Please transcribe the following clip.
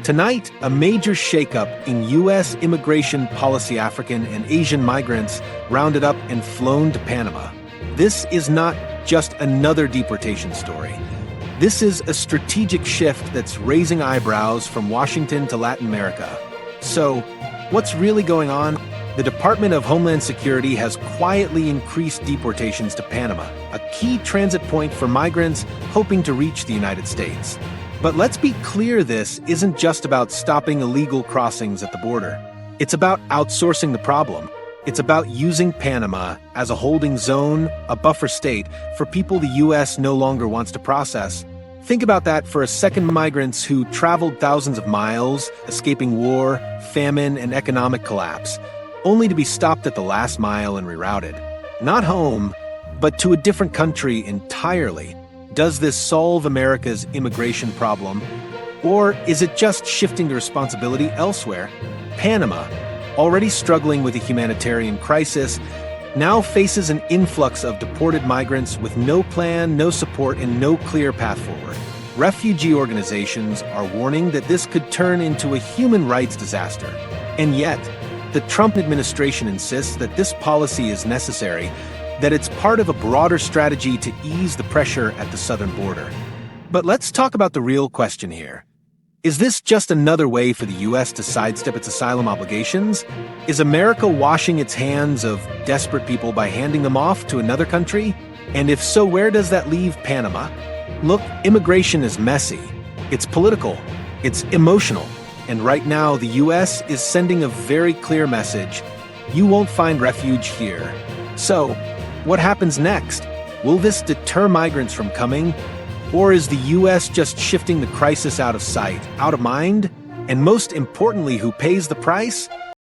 Tonight, a major shakeup in U.S. immigration policy. African and Asian migrants rounded up and flown to Panama. This is not just another deportation story. This is a strategic shift that's raising eyebrows from Washington to Latin America. So, what's really going on? The Department of Homeland Security has quietly increased deportations to Panama, a key transit point for migrants hoping to reach the United States. But let's be clear, this isn't just about stopping illegal crossings at the border. It's about outsourcing the problem. It's about using Panama as a holding zone, a buffer state, for people the U.S. no longer wants to process. Think about that for a second. Migrants who traveled thousands of miles, escaping war, famine, and economic collapse, only to be stopped at the last mile and rerouted. Not home, but to a different country entirely. Does this solve America's immigration problem? Or is it just shifting the responsibility elsewhere? Panama, already struggling with a humanitarian crisis, now faces an influx of deported migrants with no plan, no support, and no clear path forward. Refugee organizations are warning that this could turn into a human rights disaster. And yet, the Trump administration insists that this policy is necessary, that it's part of a broader strategy to ease the pressure at the southern border. But let's talk about the real question here. Is this just another way for the U.S. to sidestep its asylum obligations? Is America washing its hands of desperate people by handing them off to another country? And if so, where does that leave Panama? Look, immigration is messy. It's political. It's emotional. And right now, the U.S. is sending a very clear message. You won't find refuge here. So, what happens next? Will this deter migrants from coming? Or is the U.S. just shifting the crisis out of sight, out of mind? And most importantly, who pays the price?